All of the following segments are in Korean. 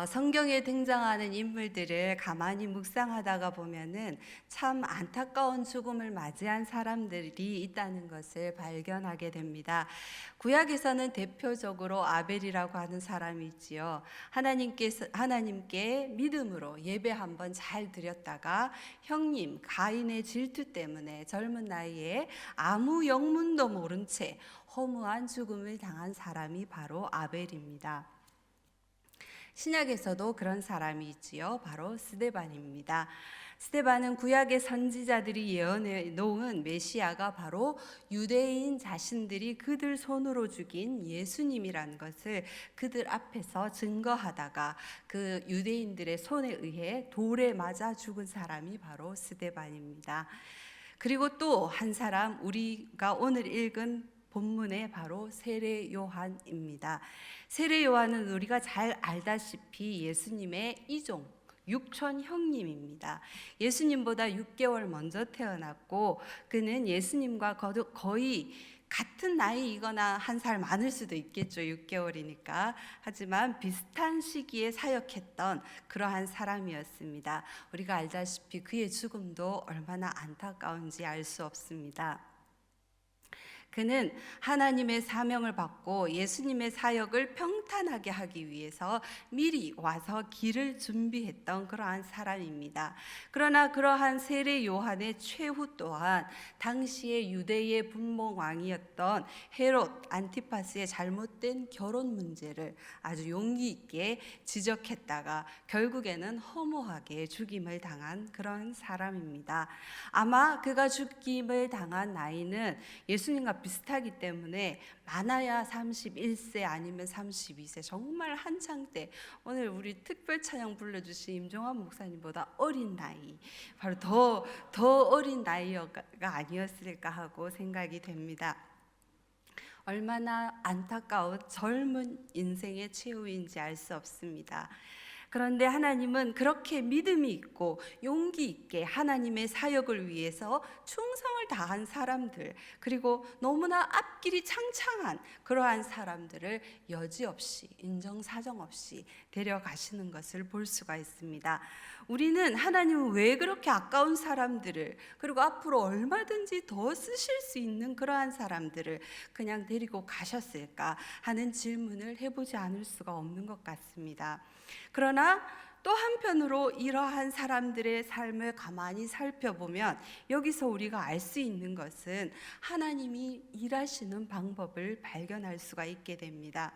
성경에 등장하는 인물들을 가만히 묵상하다가 보면은 참 안타까운 죽음을 맞이한 사람들이 있다는 것을 발견하게 됩니다. 구약에서는 대표적으로 아벨이라고 하는 사람이 있지요. 하나님께 믿음으로 예배 한번 잘 드렸다가 형님 가인의 질투 때문에 젊은 나이에 아무 영문도 모른 채 허무한 죽음을 당한 사람이 바로 아벨입니다. 신약에서도 그런 사람이 있지요. 바로 스데반입니다. 스데반은 구약의 선지자들이 예언해 놓은 메시아가 바로 유대인 자신들이 그들 손으로 죽인 예수님이라는 것을 그들 앞에서 증거하다가 그 유대인들의 손에 의해 돌에 맞아 죽은 사람이 바로 스데반입니다. 그리고 또 한 사람, 우리가 오늘 읽은 본문의 바로 세례 요한입니다. 세례 요한은 우리가 잘 알다시피 예수님의 이종, 육촌 형님입니다. 예수님보다 6개월 먼저 태어났고 그는 예수님과 거의 같은 나이이거나 한 살 많을 수도 있겠죠. 6개월이니까. 하지만 비슷한 시기에 사역했던 그러한 사람이었습니다. 우리가 알다시피 그의 죽음도 얼마나 안타까운지 알 수 없습니다. 그는 하나님의 사명을 받고 예수님의 사역을 평탄하게 하기 위해서 미리 와서 길을 준비했던 그러한 사람입니다. 그러나 그러한 세례 요한의 최후 또한 당시의 유대의 분봉왕이었던 헤롯 안티파스의 잘못된 결혼 문제를 아주 용기 있게 지적했다가 결국에는 허무하게 죽임을 당한 그런 사람입니다. 아마 그가 죽임을 당한 나이는 예수님과 비슷하기 때문에 많아야 31세 아니면 32세, 정말 한창 때, 오늘 우리 특별 찬양 불러주신 임종환 목사님보다 어린 나이, 바로 더 어린 나이가 아니었을까 하고 생각이 됩니다. 얼마나 안타까운 젊은 인생의 최후인지 알 수 없습니다. 그런데 하나님은 그렇게 믿음이 있고 용기 있게 하나님의 사역을 위해서 충성을 다한 사람들, 그리고 너무나 앞길이 창창한 그러한 사람들을 여지없이 인정사정 없이 데려가시는 것을 볼 수가 있습니다. 우리는 하나님은 왜 그렇게 아까운 사람들을, 그리고 앞으로 얼마든지 더 쓰실 수 있는 그러한 사람들을 그냥 데리고 가셨을까 하는 질문을 해보지 않을 수가 없는 것 같습니다. 그러나 또 한편으로 이러한 사람들의 삶을 가만히 살펴보면 여기서 우리가 알 수 있는 것은 하나님이 일하시는 방법을 발견할 수가 있게 됩니다.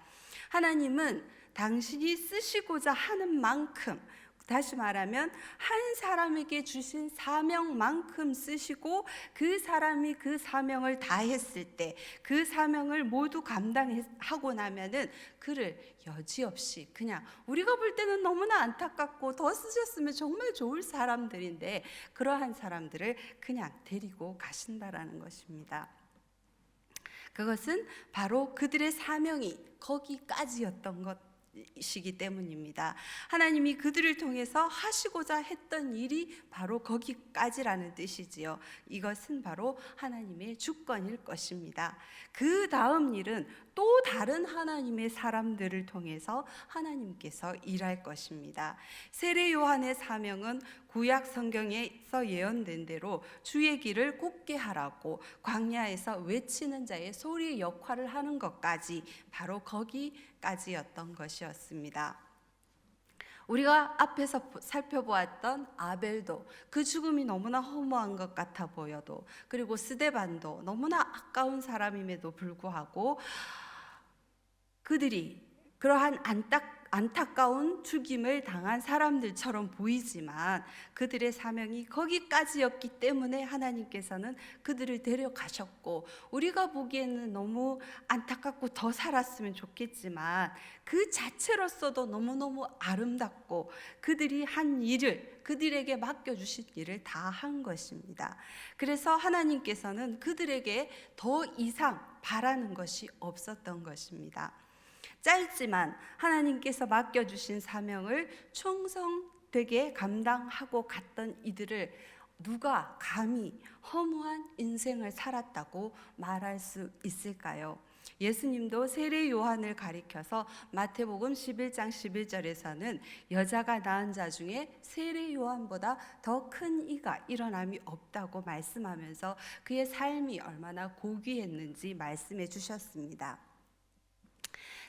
하나님은 당신이 쓰시고자 하는 만큼, 다시 말하면 한 사람에게 주신 사명만큼 쓰시고 그 사람이 그 사명을 다했을 때, 그 사명을 모두 감당하고 나면은 그를 여지없이, 그냥 우리가 볼 때는 너무나 안타깝고 더 쓰셨으면 정말 좋을 사람들인데 그러한 사람들을 그냥 데리고 가신다라는 것입니다. 그것은 바로 그들의 사명이 거기까지였던 것이기 때문입니다. 하나님이 그들을 통해서 하시고자 했던 일이 바로 거기까지라는 뜻이지요. 이것은 바로 하나님의 주권일 것입니다. 그 다음 일은 또 다른 하나님의 사람들을 통해서 하나님께서 일할 것입니다. 세례 요한의 사명은 구약 성경에서 예언된 대로 주의 길을 곱게 하라고 광야에서 외치는 자의 소리의 역할을 하는 것까지 바로 거기까지였던 것이었습니다. 우리가 앞에서 살펴보았던 아벨도 그 죽음이 너무나 허무한 것 같아 보여도, 그리고 스데반도 너무나 아까운 사람임에도 불구하고 그들이 그러한 안타까운 죽임을 당한 사람들처럼 보이지만 그들의 사명이 거기까지였기 때문에 하나님께서는 그들을 데려가셨고, 우리가 보기에는 너무 안타깝고 더 살았으면 좋겠지만 그 자체로서도 너무너무 아름답고 그들이 한 일을, 그들에게 맡겨주신 일을 다 한 것입니다. 그래서 하나님께서는 그들에게 더 이상 바라는 것이 없었던 것입니다. 짧지만 하나님께서 맡겨주신 사명을 충성되게 감당하고 갔던 이들을 누가 감히 허무한 인생을 살았다고 말할 수 있을까요? 예수님도 세례 요한을 가리켜서 마태복음 11장 11절에서는 여자가 낳은 자 중에 세례 요한보다 더 큰 이가 일어남이 없다고 말씀하면서 그의 삶이 얼마나 고귀했는지 말씀해 주셨습니다.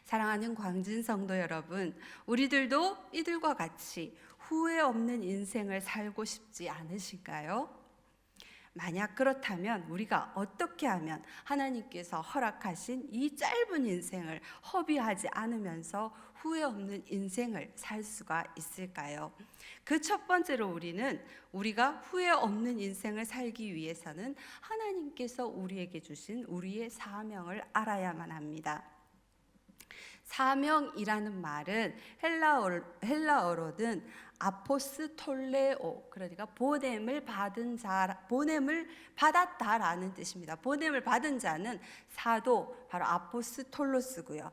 사랑하는 광진 성도 여러분, 우리들도 이들과 같이 후회 없는 인생을 살고 싶지 않으실까요? 만약 그렇다면 우리가 어떻게 하면 하나님께서 허락하신 이 짧은 인생을 허비하지 않으면서 후회 없는 인생을 살 수가 있을까요? 그 첫 번째로 우리가 후회 없는 인생을 살기 위해서는 하나님께서 우리에게 주신 우리의 사명을 알아야만 합니다. 사명이라는 말은 헬라어로는 아포스톨레오, 그러니까 보냄을 받았다라는 뜻입니다. 보냄을 받은 자는 사도, 바로 아포스톨로스고요.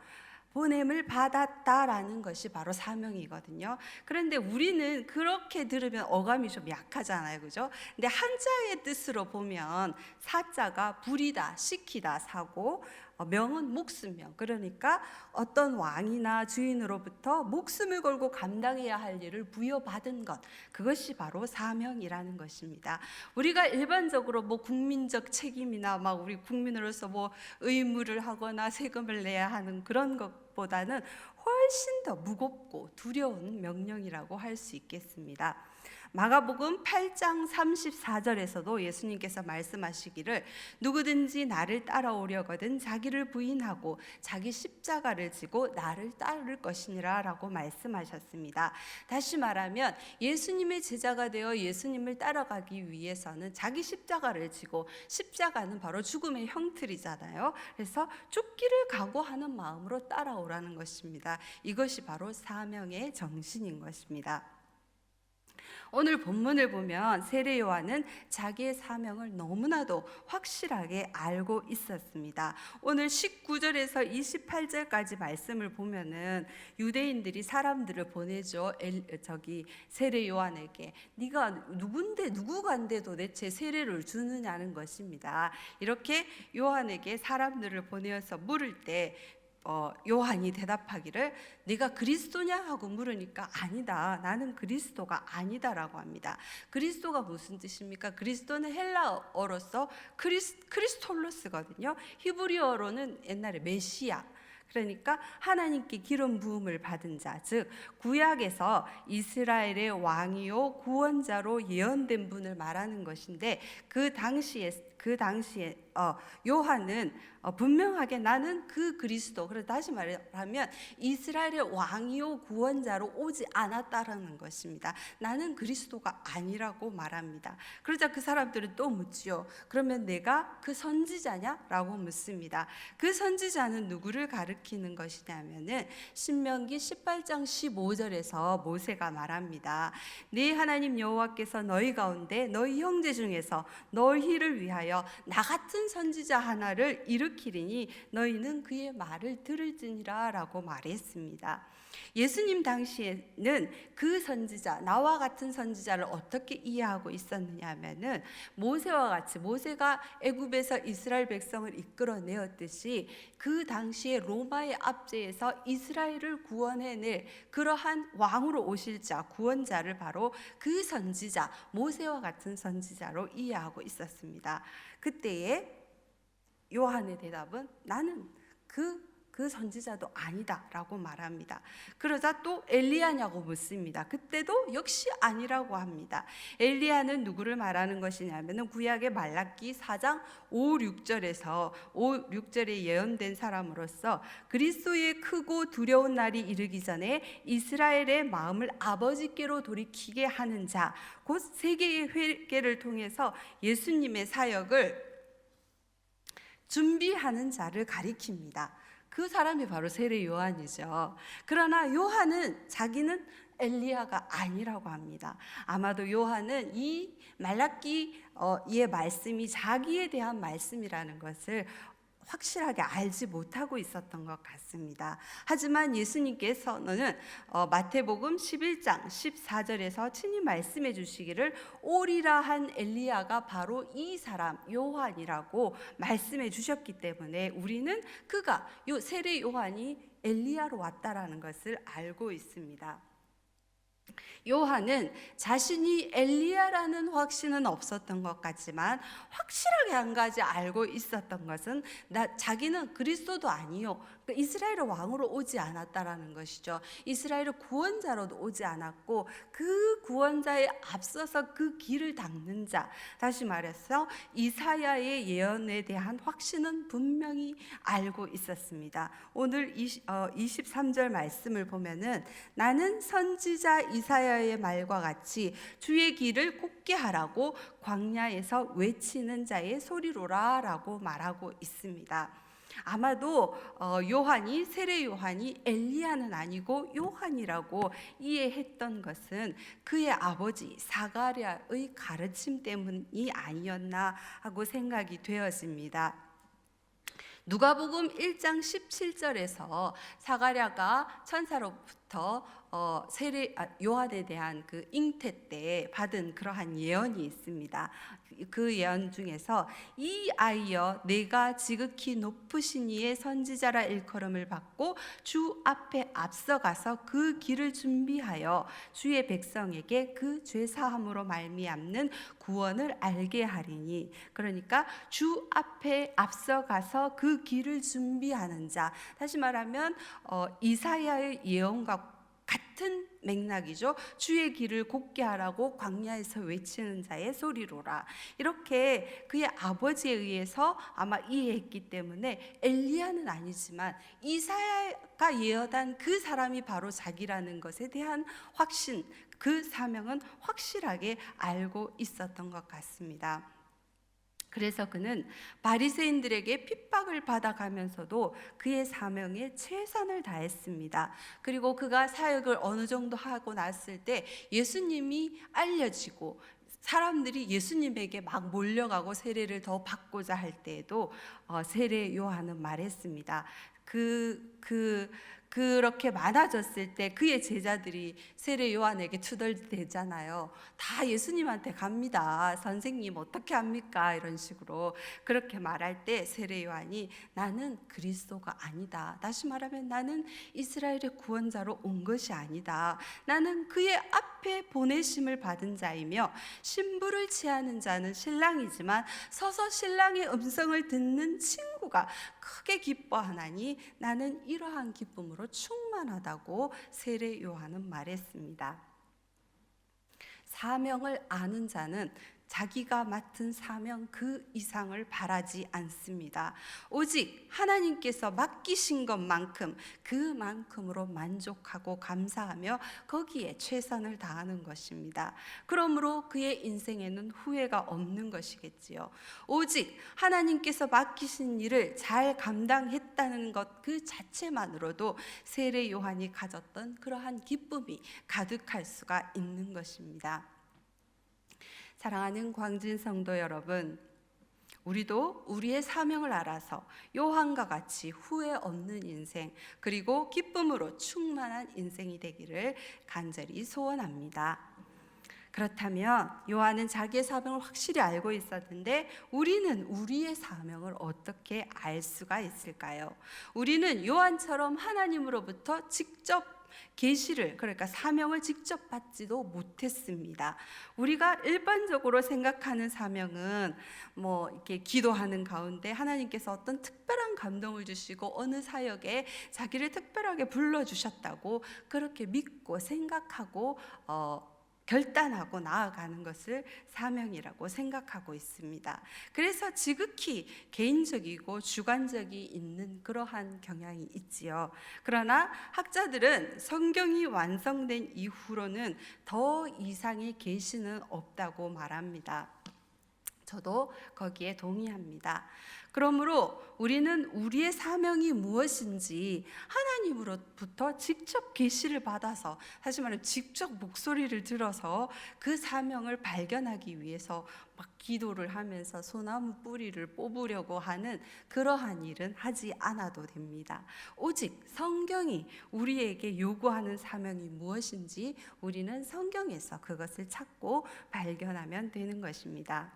보냄을 받았다라는 것이 바로 사명이거든요. 그런데 우리는 그렇게 들으면 어감이 좀 약하잖아요, 그죠? 근데 한자의 뜻으로 보면 사자가 부리다, 시키다, 사고, 명은 목숨명, 그러니까 어떤 왕이나 주인으로부터 목숨을 걸고 감당해야 할 일을 부여받은 것, 그것이 바로 사명이라는 것입니다. 우리가 일반적으로 국민적 책임이나 우리 국민으로서 의무를 하거나 세금을 내야 하는 그런 것보다는 훨씬 더 무겁고 두려운 명령이라고 할 수 있겠습니다. 마가복음 8장 34절에서도 예수님께서 말씀하시기를 누구든지 나를 따라오려거든 자기를 부인하고 자기 십자가를 지고 나를 따를 것이니라 라고 말씀하셨습니다. 다시 말하면 예수님의 제자가 되어 예수님을 따라가기 위해서는 자기 십자가를 지고, 십자가는 바로 죽음의 형틀이잖아요. 그래서 죽기를 각오하는 마음으로 따라오라는 것입니다. 이것이 바로 사명의 정신인 것입니다. 오늘 본문을 보면 세례 요한은 자기의 사명을 너무나도 확실하게 알고 있었습니다. 오늘 19절에서 28절까지 말씀을 보면은 유대인들이 사람들을 보내죠. 세례 요한에게 네가 누구간데 도대체 세례를 주느냐는 것입니다. 이렇게 요한에게 사람들을 보내어서 물을 때 요한이 대답하기를 네가 그리스도냐 하고 물으니까 아니다, 나는 그리스도가 아니다라고 합니다. 그리스도가 무슨 뜻입니까? 그리스도는 헬라어로서 크리스톨로스거든요. 히브리어로는 옛날에 메시아, 그러니까 하나님께 기름 부음을 받은 자, 즉 구약에서 이스라엘의 왕이요 구원자로 예언된 분을 말하는 것인데, 그 당시에 요한은 분명하게 나는 그 그리스도, 그래서 다시 말하면 이스라엘의 왕이요 구원자로 오지 않았다라는 것입니다. 나는 그리스도가 아니라고 말합니다. 그러자 그 사람들은 또 묻지요. 그러면 내가 그 선지자냐? 라고 묻습니다. 그 선지자는 누구를 가리키는 것이냐면은 신명기 18장 15절에서 모세가 말합니다. 네 하나님 여호와께서 너희 가운데 너희 형제 중에서 너희를 위하여 나 같은 선지자 하나를 일으키리니 너희는 그의 말을 들을지니라 라고 말했습니다. 예수님 당시에는 그 선지자, 나와 같은 선지자를 어떻게 이해하고 있었느냐 하면은 모세와 같이, 모세가 애굽에서 이스라엘 백성을 이끌어내었듯이 그 당시에 로마의 압제에서 이스라엘을 구원해낼 그러한 왕으로 오실 자, 구원자를 바로 그 선지자, 모세와 같은 선지자로 이해하고 있었습니다. 그때에 요한의 대답은 나는 그 선지자도 아니다 라고 말합니다. 그러자 또 엘리야냐고 묻습니다. 그때도 역시 아니라고 합니다. 엘리야는 누구를 말하는 것이냐면 구약의 말라기 4장 5, 6절에 예언된 사람으로서 그리스도의 크고 두려운 날이 이르기 전에 이스라엘의 마음을 아버지께로 돌이키게 하는 자, 곧 세계의 회개를 통해서 예수님의 사역을 준비하는 자를 가리킵니다. 그 사람이 바로 세례 요한이죠. 그러나 요한은 자기는 엘리야가 아니라고 합니다. 아마도 요한은 이 말라기의 말씀이 자기에 대한 말씀이라는 것을 확실하게 알지 못하고 있었던 것 같습니다. 하지만 예수님께서는 마태복음 11장 14절에서 친히 말씀해 주시기를 오리라 한 엘리야가 바로 이 사람 요한이라고 말씀해 주셨기 때문에 우리는 그가 세례 요한이 엘리야로 왔다라는 것을 알고 있습니다. 요한은 자신이 엘리야라는 확신은 없었던 것 같지만 확실하게 한 가지 알고 있었던 것은 자기는 그리스도도 아니요, 이스라엘의 왕으로 오지 않았다라는 것이죠. 이스라엘의 구원자로도 오지 않았고 그 구원자에 앞서서 그 길을 닦는 자, 다시 말해서 이사야의 예언에 대한 확신은 분명히 알고 있었습니다. 오늘 23절 말씀을 보면은 나는 선지자 이사야의 말과 같이 주의 길을 곱게 하라고 광야에서 외치는 자의 소리로라 라고 말하고 있습니다. 아마도 요한이 세례 요한이 엘리야는 아니고 요한이라고 이해했던 것은 그의 아버지 사가랴의 가르침 때문이 아니었나 하고 생각이 되어집니다. 누가복음 1장 17절에서 사가랴가 천사로부터 요한에 대한 그 잉태 때 받은 그러한 예언이 있습니다. 그 예언 중에서 이 아이여 내가 지극히 높으신 이의 선지자라 일컬음을 받고 주 앞에 앞서가서 그 길을 준비하여 주의 백성에게 그 죄사함으로 말미암는 구원을 알게 하리니, 그러니까 주 앞에 앞서가서 그 길을 준비하는 자, 다시 말하면 이사야의 예언과 같은 맥락이죠. 주의 길을 곱게 하라고 광야에서 외치는 자의 소리로라. 이렇게 그의 아버지에 의해서 아마 이해했기 때문에 엘리야는 아니지만 이사야가 예언한 그 사람이 바로 자기라는 것에 대한 확신, 그 사명은 확실하게 알고 있었던 것 같습니다. 그래서 그는 바리새인들에게 핍박을 받아가면서도 그의 사명에 최선을 다했습니다. 그리고 그가 사역을 어느 정도 하고 났을 때 예수님이 알려지고 사람들이 예수님에게 막 몰려가고 세례를 더 받고자 할 때에도 세례 요한은 말했습니다. 그렇게 많아졌을 때 그의 제자들이 세례 요한에게 투덜대잖아요. 다 예수님한테 갑니다. 선생님 어떻게 합니까? 이런 식으로 그렇게 말할 때 세례 요한이 나는 그리스도가 아니다. 다시 말하면 나는 이스라엘의 구원자로 온 것이 아니다. 나는 그의 앞에 보내심을 받은 자이며 신부를 취하는 자는 신랑이지만 서서 신랑의 음성을 듣는 친구가 크게 기뻐하나니 나는 이러한 기쁨으로 충만하다고 세례 요한은 말했습니다. 사명을 아는 자는 자기가 맡은 사명 그 이상을 바라지 않습니다. 오직 하나님께서 맡기신 것만큼 그만큼으로 만족하고 감사하며 거기에 최선을 다하는 것입니다. 그러므로 그의 인생에는 후회가 없는 것이겠지요. 오직 하나님께서 맡기신 일을 잘 감당했다는 것 그 자체만으로도 세례 요한이 가졌던 그러한 기쁨이 가득할 수가 있는 것입니다. 사랑하는 광진 성도 여러분, 우리도 우리의 사명을 알아서 요한과 같이 후회 없는 인생, 그리고 기쁨으로 충만한 인생이 되기를 간절히 소원합니다. 그렇다면 요한은 자기의 사명을 확실히 알고 있었는데 우리는 우리의 사명을 어떻게 알 수가 있을까요? 우리는 요한처럼 하나님으로부터 직접 계시를, 그러니까 사명을 직접 받지도 못했습니다. 우리가 일반적으로 생각하는 사명은 이렇게 기도하는 가운데 하나님께서 어떤 특별한 감동을 주시고 어느 사역에 자기를 특별하게 불러주셨다고 그렇게 믿고 생각하고 결단하고 나아가는 것을 사명이라고 생각하고 있습니다. 그래서 지극히 개인적이고 주관적이 있는 그러한 경향이 있지요. 그러나 학자들은 성경이 완성된 이후로는 더 이상의 계시는 없다고 말합니다. 저도 거기에 동의합니다. 그러므로 우리는 우리의 사명이 무엇인지 하나님으로부터 직접 계시를 받아서, 사실 말하면 직접 목소리를 들어서 그 사명을 발견하기 위해서 막 기도를 하면서 소나무 뿌리를 뽑으려고 하는 그러한 일은 하지 않아도 됩니다. 오직 성경이 우리에게 요구하는 사명이 무엇인지 우리는 성경에서 그것을 찾고 발견하면 되는 것입니다.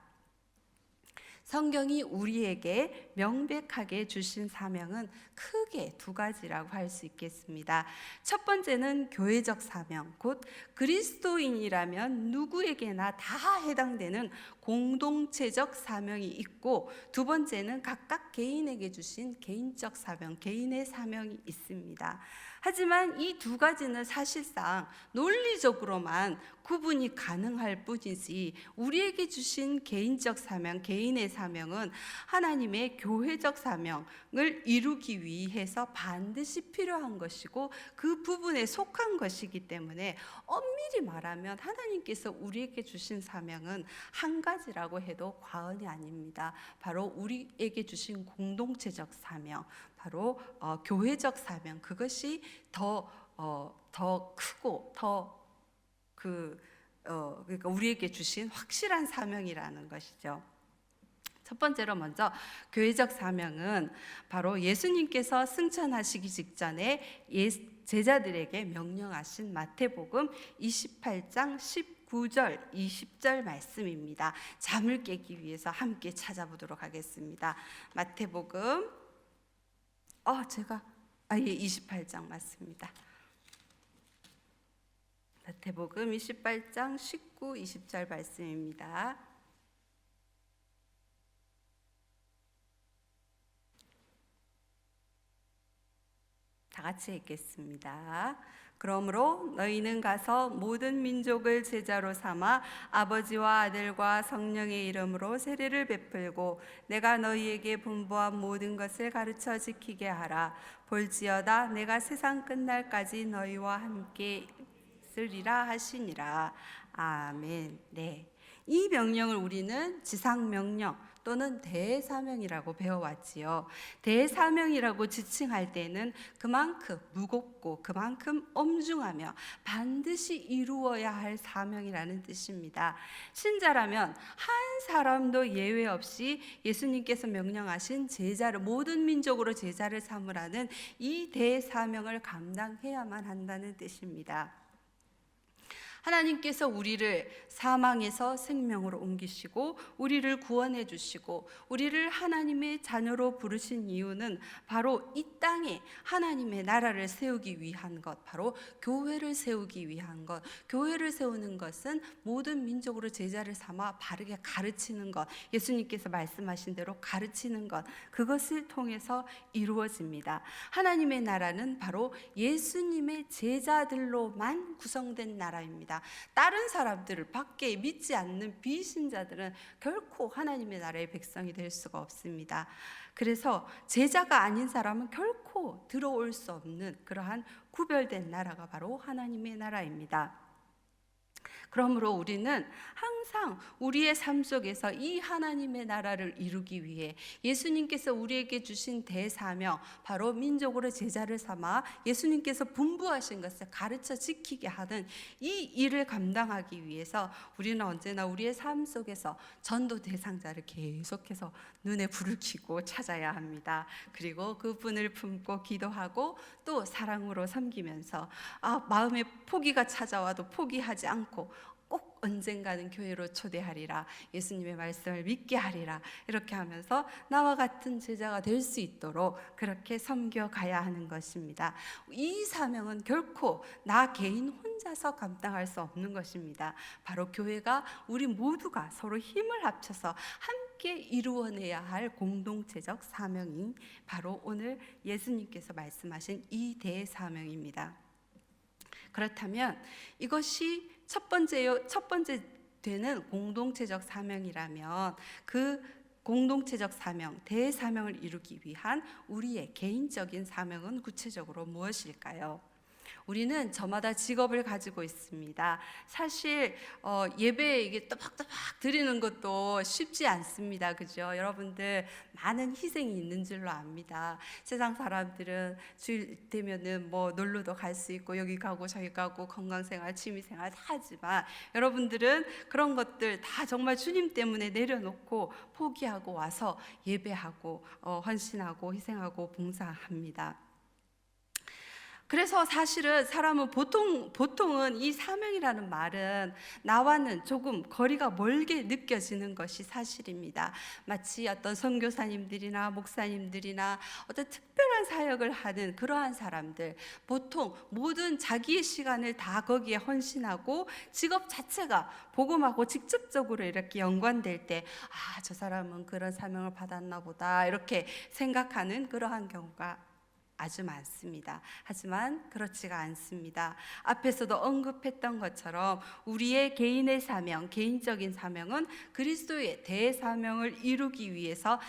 성경이 우리에게 명백하게 주신 사명은 크게 두 가지라고 할 수 있겠습니다. 첫 번째는 교회적 사명, 곧 그리스도인이라면 누구에게나 다 해당되는 공동체적 사명이 있고, 두 번째는 각각 개인에게 주신 개인적 사명, 개인의 사명이 있습니다. 하지만 이 두 가지는 사실상 논리적으로만 구분이 가능할 뿐이지, 우리에게 주신 개인적 사명, 개인의 사명은 하나님의 교회적 사명을 이루기 위해서 반드시 필요한 것이고 그 부분에 속한 것이기 때문에, 엄밀히 말하면 하나님께서 우리에게 주신 사명은 한 가지라고 해도 과언이 아닙니다. 바로 우리에게 주신 공동체적 사명, 바로 교회적 사명, 그것이 더 크고 그러니까 우리에게 주신 확실한 사명이라는 것이죠. 첫 번째로 먼저 교회적 사명은 바로 예수님께서 승천하시기 직전에 제자들에게 명령하신 마태복음 28장 19절 20절 말씀입니다. 잠을 깨기 위해서 함께 찾아보도록 하겠습니다. 마태복음 28장 맞습니다. 마태복음 28장 19, 20절 말씀입니다. 다 같이 읽겠습니다. 그러므로 너희는 가서 모든 민족을 제자로 삼아 아버지와 아들과 성령의 이름으로 세례를 베풀고 내가 너희에게 분부한 모든 것을 가르쳐 지키게 하라. 볼지어다 내가 세상 끝날까지 너희와 함께 있으리라 하시니라. 아멘. 네. 이 명령을 우리는 지상명령 또는 대사명이라고 배워왔지요. 대사명이라고 지칭할 때는 그만큼 무겁고 그만큼 엄중하며 반드시 이루어야 할 사명이라는 뜻입니다. 신자라면 한 사람도 예외 없이 예수님께서 명령하신 제자를, 모든 민족으로 제자를 삼으라는 이 대사명을 감당해야만 한다는 뜻입니다. 하나님께서 우리를 사망에서 생명으로 옮기시고 우리를 구원해 주시고 우리를 하나님의 자녀로 부르신 이유는 바로 이 땅에 하나님의 나라를 세우기 위한 것, 바로 교회를 세우기 위한 것. 교회를 세우는 것은 모든 민족으로 제자를 삼아 바르게 가르치는 것, 예수님께서 말씀하신 대로 가르치는 것, 그것을 통해서 이루어집니다. 하나님의 나라는 바로 예수님의 제자들로만 구성된 나라입니다. 다른 사람들을, 밖에 믿지 않는 비신자들은 결코 하나님의 나라의 백성이 될 수가 없습니다. 그래서 제자가 아닌 사람은 결코 들어올 수 없는 그러한 구별된 나라가 바로 하나님의 나라입니다. 그러므로 우리는 항상 우리의 삶 속에서 이 하나님의 나라를 이루기 위해 예수님께서 우리에게 주신 대사명, 바로 민족으로 제자를 삼아 예수님께서 분부하신 것을 가르쳐 지키게 하는 이 일을 감당하기 위해서 우리는 언제나 우리의 삶 속에서 전도 대상자를 계속해서 눈에 불을 켜고 찾아야 합니다. 그리고 그분을 품고 기도하고 또 사랑으로 섬기면서 마음에 포기가 찾아와도 포기하지 않고 꼭 언젠가는 교회로 초대하리라, 예수님의 말씀을 믿게 하리라, 이렇게 하면서 나와 같은 제자가 될 수 있도록 그렇게 섬겨가야 하는 것입니다. 이 사명은 결코 나 개인 혼자서 감당할 수 없는 것입니다. 바로 교회가, 우리 모두가 서로 힘을 합쳐서 함께 이루어내야 할 공동체적 사명인 바로 오늘 예수님께서 말씀하신 이 대사명입니다. 그렇다면 이것이 첫 번째 되는 공동체적 사명이라면 그 공동체적 사명, 대사명을 이루기 위한 우리의 개인적인 사명은 구체적으로 무엇일까요? 우리는 저마다 직업을 가지고 있습니다. 사실 예배 이게 또박또박 드리는 것도 쉽지 않습니다. 그죠? 여러분들 많은 희생이 있는 줄로 압니다. 세상 사람들은 주일 되면은 뭐 놀러도 갈 수 있고 여기 가고 저기 가고 건강생활, 취미생활 다 하지만 여러분들은 그런 것들 다 정말 주님 때문에 내려놓고 포기하고 와서 예배하고 헌신하고 희생하고 봉사합니다. 그래서 사실은 사람은 보통은 이 사명이라는 말은 나와는 조금 거리가 멀게 느껴지는 것이 사실입니다. 마치 어떤 선교사님들이나 목사님들이나 어떤 특별한 사역을 하는 그러한 사람들, 보통 모든 자기의 시간을 다 거기에 헌신하고 직업 자체가 복음하고 직접적으로 이렇게 연관될 때, 저 사람은 그런 사명을 받았나 보다 이렇게 생각하는 그러한 경우가 아주 많습니다. 하지만 그렇지가 않습니다. 앞에서도 언급했던 것처럼 우리의 개인의 사명, 개인적인 사명은 그리스도의 대사명을 이루기 위해서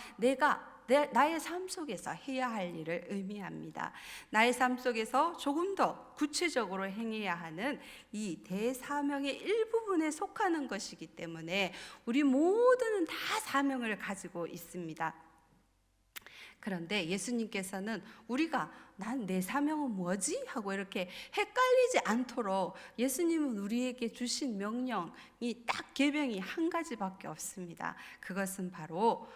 나의 삶 속에서 해야 할 일을 의미합니다. 나의 삶 속에서 조금 더 구체적으로 행해야 하는 이 대사명의 일부분에 속하는 것이기 때문에 우리 모두는 다 사명을 가지고 있습니다. 그런데 예수님께서는 우리가 난 내 사명은 뭐지? 하고 이렇게 헷갈리지 않도록 예수님은 우리에게 주신 명령이 딱 계명이 한 가지밖에 없습니다. 그것은 바로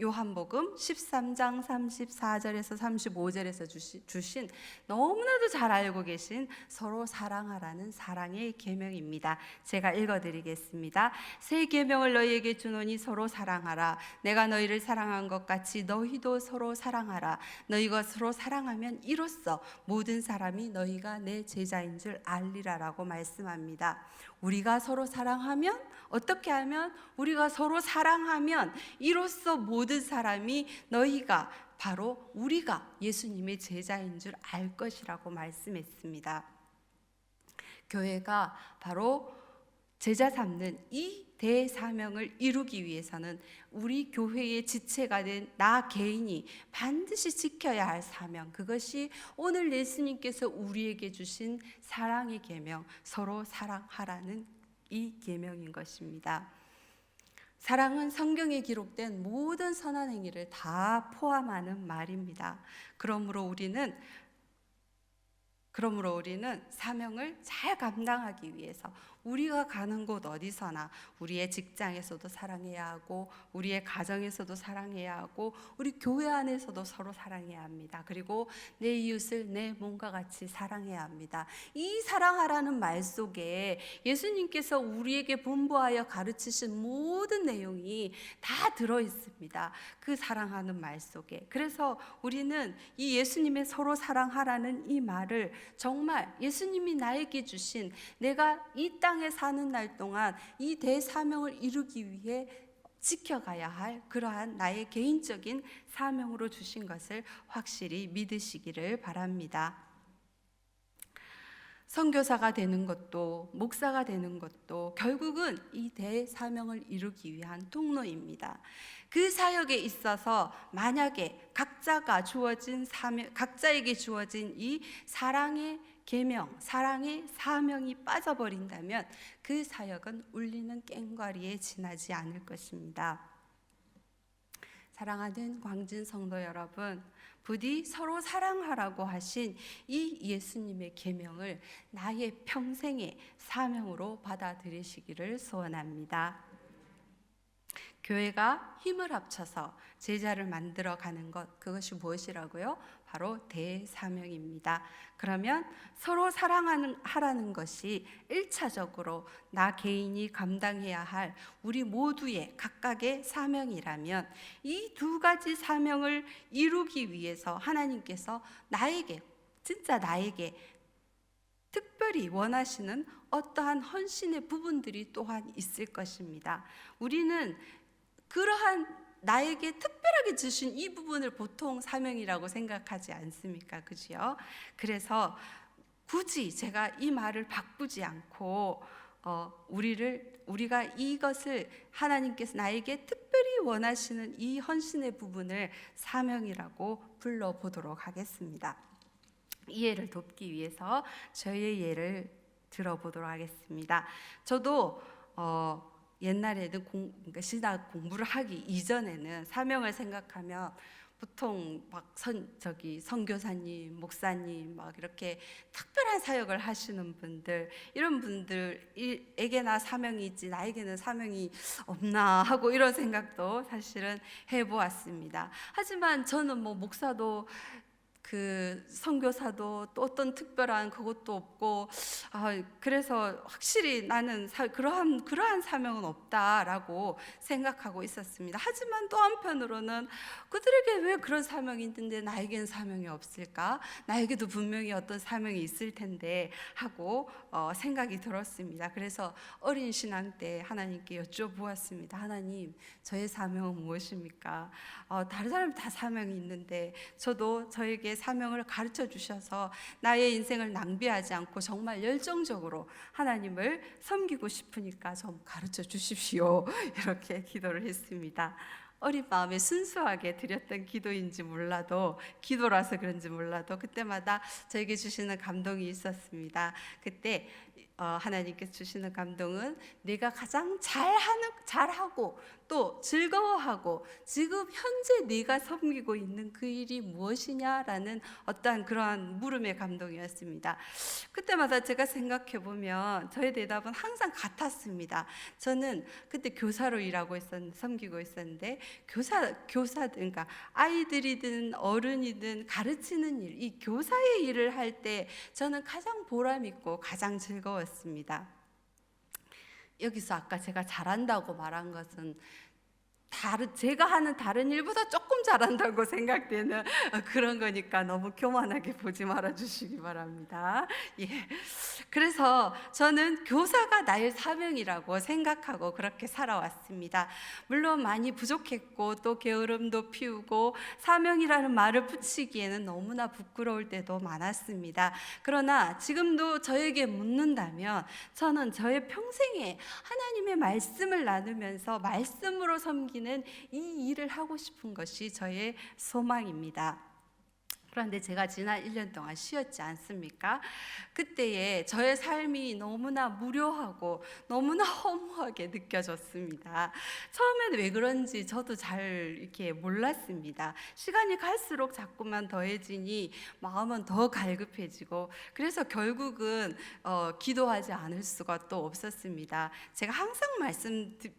요한복음 13장 34절에서 35절에서 주신 너무나도 잘 알고 계신 서로 사랑하라는 사랑의 계명입니다. 제가 읽어드리겠습니다. 새 계명을 너희에게 주노니 서로 사랑하라. 내가 너희를 사랑한 것 같이 너희도 서로 사랑하라. 너희가 서로 사랑하면 이로써 모든 사람이 너희가 내 제자인 줄 알리라라고 말씀합니다. 우리가 서로 사랑하면, 어떻게 하면, 우리가 서로 사랑하면 이로써 모든 사람이 너희가 바로 우리가 예수님의 제자인 줄 알 것이라고 말씀했습니다. 교회가 바로 제자 삼는 이 대사명을 이루기 위해서는 우리 교회의 지체가 된 나 개인이 반드시 지켜야 할 사명, 그것이 오늘 예수님께서 우리에게 주신 사랑의 계명, 서로 사랑하라는 이 계명인 것입니다. 사랑은 성경에 기록된 모든 선한 행위를 다 포함하는 말입니다. 그러므로 우리는 사명을 잘 감당하기 위해서 우리가 가는 곳 어디서나 우리의 직장에서도 사랑해야 하고, 우리의 가정에서도 사랑해야 하고, 우리 교회 안에서도 서로 사랑해야 합니다. 그리고 내 이웃을 내 몸과 같이 사랑해야 합니다. 이 사랑하라는 말 속에 예수님께서 우리에게 분부하여 가르치신 모든 내용이 다 들어 있습니다. 그 사랑하는 말 속에. 그래서 우리는 이 예수님의 서로 사랑하라는 이 말을 정말 예수님이 나에게 주신, 내가 이 땅에 사는 날 동안 이 대사명을 이루기 위해 지켜가야 할 그러한 나의 개인적인 사명으로 주신 것을 확실히 믿으시기를 바랍니다. 선교사가 되는 것도, 목사가 되는 것도 결국은 이 대사명을 이루기 위한 통로입니다. 그 사역에 있어서 만약에 각자에게 주어진 이 사랑의 계명, 사랑의 사명이 빠져버린다면 그 사역은 울리는 꽹과리에 지나지 않을 것입니다. 사랑하는 광진 성도 여러분, 부디 서로 사랑하라고 하신 이 예수님의 계명을 나의 평생의 사명으로 받아들이시기를 소원합니다. 교회가 힘을 합쳐서 제자를 만들어 가는 것, 그것이 무엇이라고요? 바로 대사명입니다. 그러면 서로 사랑하라는 것이 1차적으로 나 개인이 감당해야 할 우리 모두의 각각의 사명이라면, 이 두 가지 사명을 이루기 위해서 하나님께서 진짜 나에게 특별히 원하시는 어떠한 헌신의 부분들이 또한 있을 것입니다. 우리는 그러한 나에게 특별하게 주신 이 부분을 보통 사명이라고 생각하지 않습니까? 그죠? 그래서 굳이 제가 이 말을 바꾸지 않고 우리가 이것을 하나님께서 나에게 특별히 원하시는 이 헌신의 부분을 사명이라고 불러보도록 하겠습니다. 이해를 돕기 위해서 저의 예를 들어보도록 하겠습니다. 저도 옛날에는 그러니까 신학 공부를 하기 이전에는 사명을 생각하면 보통 막 선교사님, 목사님 막 이렇게 특별한 사역을 하시는 분들, 이런 분들에게나 사명이 있지 나에게는 사명이 없나 하고 이런 생각도 사실은 해보았습니다. 하지만 저는 뭐 목사도 그 선교사도 또 어떤 특별한 그것도 없고, 그래서 확실히 나는 그러한 사명은 없다라고 생각하고 있었습니다. 하지만 또 한편으로는 그들에게 왜 그런 사명이 있는데 나에게는 사명이 없을까? 나에게도 분명히 어떤 사명이 있을 텐데 하고 생각이 들었습니다. 그래서 어린 신앙 때 하나님께 여쭤보았습니다. 하나님, 저의 사명은 무엇입니까? 다른 사람 다 사명이 있는데 저도 저에게 사명을 가르쳐 주셔서 나의 인생을 낭비하지 않고 정말 열정적으로 하나님을 섬기고 싶으니까 좀 가르쳐 주십시오. 이렇게 기도를 했습니다. 어린 마음에 순수하게 드렸던 기도인지 몰라도, 기도라서 그런지 몰라도 그때마다 저에게 주시는 감동이 있었습니다. 그때 하나님께서 주시는 감동은 내가 가장 잘하고 또 즐거워하고 지금 현재 네가 섬기고 있는 그 일이 무엇이냐라는 어떠한 그러한 물음의 감동이었습니다. 그때마다 제가 생각해 보면 저의 대답은 항상 같았습니다. 저는 그때 교사로 일하고 섬기고 있었는데 그러니까 아이들이든 어른이든 가르치는 일, 이 교사의 일을 할 때 저는 가장 보람 있고 가장 즐거웠습니다. 여기서 아까 제가 잘한다고 말한 것은 제가 하는 다른 일보다 조금 잘한다고 생각되는 그런 거니까 너무 교만하게 보지 말아 주시기 바랍니다. 예. 그래서 저는 교사가 나의 사명이라고 생각하고 그렇게 살아왔습니다. 물론 많이 부족했고 또 게으름도 피우고 사명이라는 말을 붙이기에는 너무나 부끄러울 때도 많았습니다. 그러나 지금도 저에게 묻는다면 저는 저의 평생에 하나님의 말씀을 나누면서 말씀으로 섬기는 이 일을 하고 싶은 것이 저의 소망입니다. 그런데 제가 지난 1년 동안 쉬었지 않습니까? 그때에 저의 삶이 너무나 무료하고 너무나 허무하게 느껴졌습니다. 처음에는 왜 그런지 저도 잘 이렇게 몰랐습니다. 시간이 갈수록 자꾸만 더해지니 마음은 더 갈급해지고, 그래서 결국은 기도하지 않을 수가 또 없었습니다. 제가 항상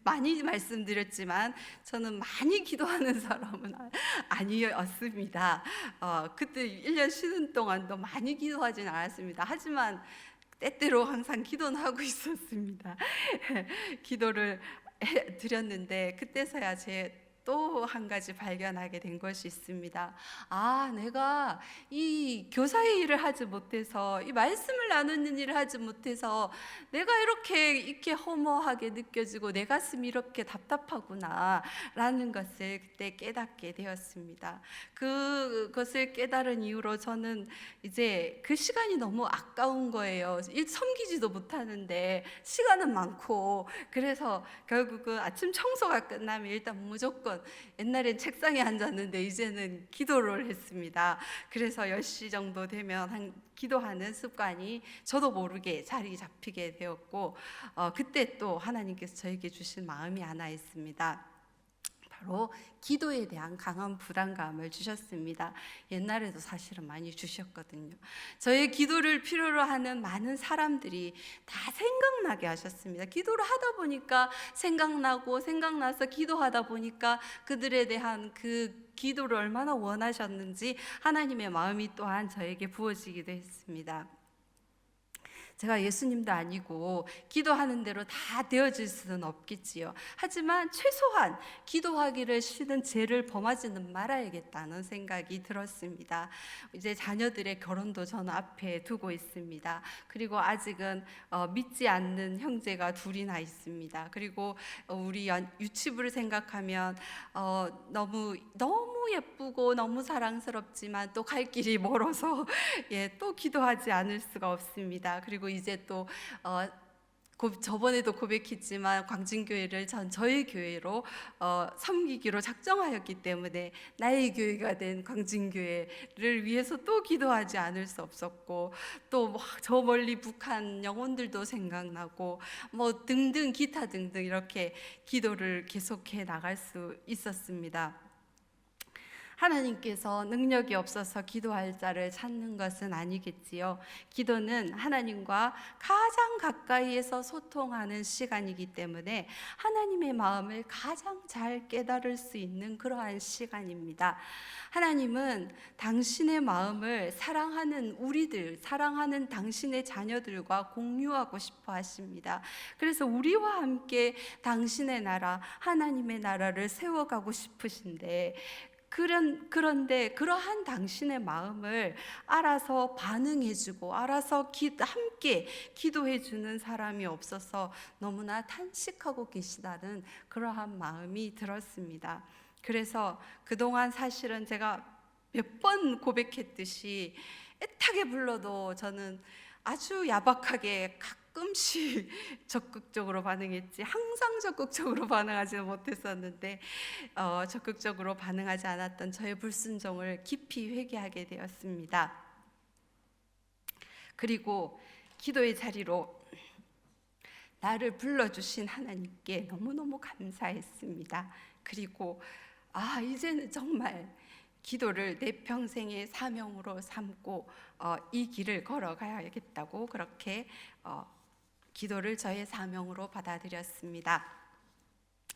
많이 말씀드렸지만 저는 많이 기도하는 사람은 아니었습니다. 그때 1년 쉬는 동안도 많이 기도하진 않았습니다. 하지만 때때로 항상 기도는 하고 있었습니다. 기도를 드렸는데 그때서야 또 한 가지 발견하게 된 것이 있습니다. 내가 이 교사의 일을 하지 못해서, 이 말씀을 나누는 일을 하지 못해서 내가 이렇게 허무하게 느껴지고 내 가슴이 이렇게 답답하구나 라는 것을 그때 깨닫게 되었습니다. 그것을 깨달은 이후로 저는 이제 그 시간이 너무 아까운 거예요. 일 섬기지도 못하는데 시간은 많고, 그래서 결국은 아침 청소가 끝나면 일단 무조건, 옛날엔 책상에 앉았는데 이제는 기도를 했습니다. 그래서 10시 정도 되면 기도하는 습관이 저도 모르게 자리 잡히게 되었고, 그때 또 하나님께서 저에게 주신 마음이 하나 있습니다. 바로 기도에 대한 강한 부담감을 주셨습니다. 옛날에도 사실은 많이 주셨거든요. 저의 기도를 필요로 하는 많은 사람들이 다 생각나게 하셨습니다. 기도를 하다 보니까 생각나서 기도하다 보니까 그들에 대한 그 기도를 얼마나 원하셨는지 하나님의 마음이 또한 저에게 부어지기도 했습니다. 제가 예수님도 아니고 기도하는 대로 다 되어질 수는 없겠지요. 하지만 최소한 기도하기를 싫은 죄를 범하지는 말아야겠다는 생각이 들었습니다. 이제 자녀들의 결혼도 저는 앞에 두고 있습니다. 그리고 아직은 믿지 않는 형제가 둘이나 있습니다. 그리고 우리 유치부를 생각하면 너무 예쁘고 너무 사랑스럽지만 또 갈 길이 멀어서 또 기도하지 않을 수가 없습니다. 그리고 이제 또 저번에도 고백했지만 광진교회를 저희 교회로 섬기기로 작정하였기 때문에 나의 교회가 된 광진교회를 위해서 또 기도하지 않을 수 없었고, 또 저 멀리 북한 영혼들도 생각나고 뭐 등등 기타 등등 이렇게 기도를 계속해 나갈 수 있었습니다. 하나님께서 능력이 없어서 기도할 자를 찾는 것은 아니겠지요. 기도는 하나님과 가장 가까이에서 소통하는 시간이기 때문에 하나님의 마음을 가장 잘 깨달을 수 있는 그러한 시간입니다. 하나님은 당신의 마음을 사랑하는 우리들, 사랑하는 당신의 자녀들과 공유하고 싶어 하십니다. 그래서 우리와 함께 당신의 나라, 하나님의 나라를 세워가고 싶으신데, 그런데 그러한 당신의 마음을 알아서 반응해주고 알아서 함께 기도해주는 사람이 없어서 너무나 탄식하고 계시다는 그러한 마음이 들었습니다. 그래서 그동안 사실은 제가 몇 번 고백했듯이 애타게 불러도 저는 아주 야박하게 가끔씩 적극적으로 반응했지 항상 적극적으로 반응하지는 못했었는데, 적극적으로 반응하지 않았던 저의 불순종을 깊이 회개하게 되었습니다. 그리고 기도의 자리로 나를 불러주신 하나님께 너무너무 감사했습니다. 그리고 이제는 정말 기도를 내 평생의 사명으로 삼고 이 길을 걸어가야겠다고 그렇게 기도를 저의 사명으로 받아들였습니다.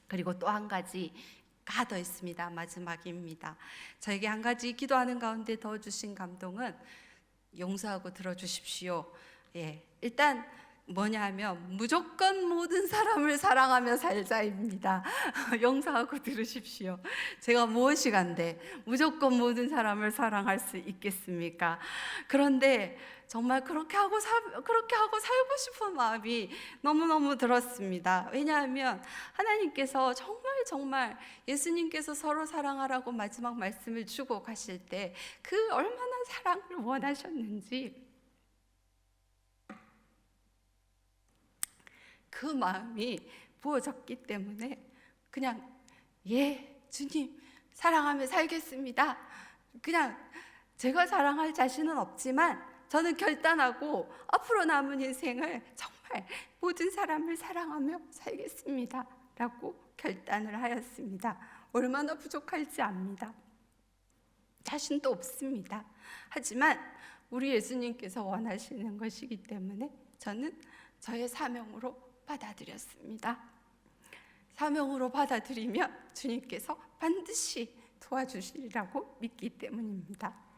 그리고 또 한 가지가 더 있습니다. 마지막입니다. 저에게 한 가지 기도하는 가운데 더 주신 감동은 용서하고 들어주십시오. 일단 뭐냐 하면 무조건 모든 사람을 사랑하며 살자입니다. 용서하고 들으십시오. 제가 무엇이 간데 무조건 모든 사람을 사랑할 수 있겠습니까? 그런데 정말 그렇게 하고 살고 싶은 마음이 너무너무 들었습니다. 왜냐하면 하나님께서 정말 예수님께서 서로 사랑하라고 마지막 말씀을 주고 가실 때 그 얼마나 사랑을 원하셨는지 그 마음이 부어졌기 때문에 그냥 주님 사랑하며 살겠습니다. 그냥 제가 사랑할 자신은 없지만 저는 결단하고 앞으로 남은 인생을 정말 모든 사람을 사랑하며 살겠습니다 라고 결단을 하였습니다. 얼마나 부족할지 압니다. 자신도 없습니다. 하지만 우리 예수님께서 원하시는 것이기 때문에 저는 저의 사명으로 받아들였습니다. 사명으로 받아들이면 주님께서 반드시 도와주시리라고 믿기 때문입니다.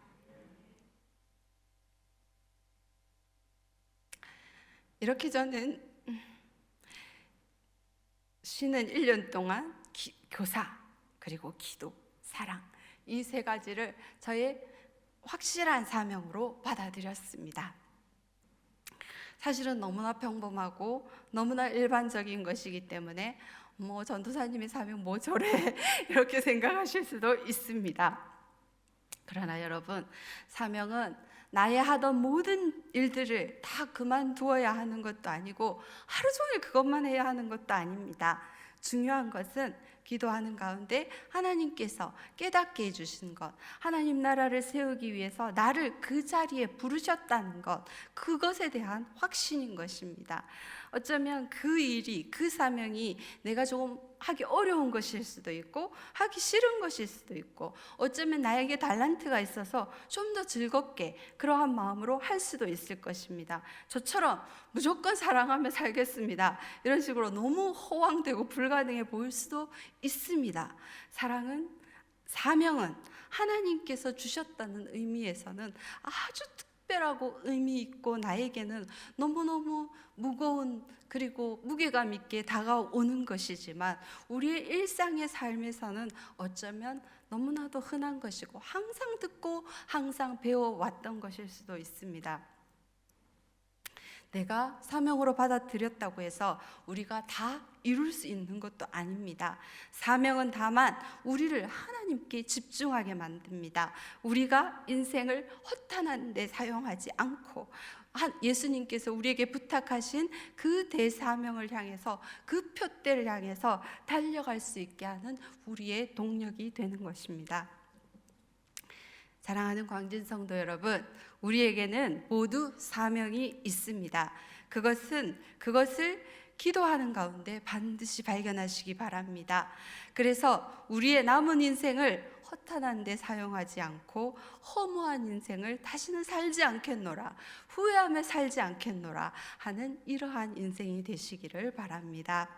이렇게 저는 쉬는 1년 동안 교사, 그리고 기도, 사랑, 이 세 가지를 저의 확실한 사명으로 받아들였습니다. 사실은 너무나 평범하고 너무나 일반적인 것이기 때문에 전도사님의 사명 뭐 저래 이렇게 생각하실 수도 있습니다. 그러나 여러분, 사명은 나의 하던 모든 일들을 다 그만두어야 하는 것도 아니고 하루 종일 그것만 해야 하는 것도 아닙니다. 중요한 것은 기도하는 가운데 하나님께서 깨닫게 해주신 것, 하나님 나라를 세우기 위해서 나를 그 자리에 부르셨다는 것, 그것에 대한 확신인 것입니다. 어쩌면 그 일이, 그 사명이 내가 조금 하기 어려운 것일 수도 있고 하기 싫은 것일 수도 있고, 어쩌면 나에게 달란트가 있어서 좀 더 즐겁게 그러한 마음으로 할 수도 있을 것입니다. 저처럼 무조건 사랑하며 살겠습니다 이런 식으로 너무 허황되고 불가능해 보일 수도 있습니다. 사명은 하나님께서 주셨다는 의미에서는 아주 특별하고 의미 있고 나에게는 너무너무 무거운, 그리고 무게감 있게 다가오는 것이지만 우리의 일상의 삶에서는 어쩌면 너무나도 흔한 것이고 항상 듣고 항상 배워왔던 것일 수도 있습니다. 내가 사명으로 받아들였다고 해서 우리가 다 이룰 수 있는 것도 아닙니다. 사명은 다만 우리를 하나님께 집중하게 만듭니다. 우리가 인생을 허탄한 데 사용하지 않고 예수님께서 우리에게 부탁하신 그 대사명을 향해서, 그 표대를 향해서 달려갈 수 있게 하는 우리의 동력이 되는 것입니다. 사랑하는 광진 성도 여러분, 우리에게는 모두 사명이 있습니다. 그것을 기도하는 가운데 반드시 발견하시기 바랍니다. 그래서 우리의 남은 인생을 허탄한 데 사용하지 않고 허무한 인생을 다시는 살지 않겠노라, 후회하며 살지 않겠노라 하는 이러한 인생이 되시기를 바랍니다.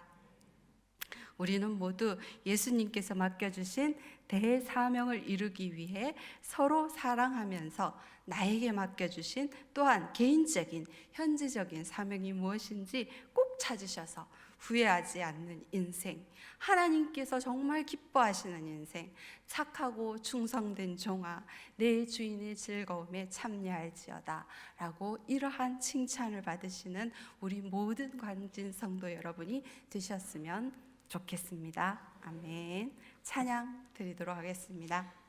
우리는 모두 예수님께서 맡겨주신 대사명을 이루기 위해 서로 사랑하면서 나에게 맡겨주신 또한 개인적인 현지적인 사명이 무엇인지 꼭 찾으셔서 후회하지 않는 인생, 하나님께서 정말 기뻐하시는 인생, 착하고 충성된 종아 내 주인의 즐거움에 참여할지어다 라고 이러한 칭찬을 받으시는 우리 모든 광진 성도 여러분이 되셨으면 좋겠습니다. 아멘. 찬양 드리도록 하겠습니다.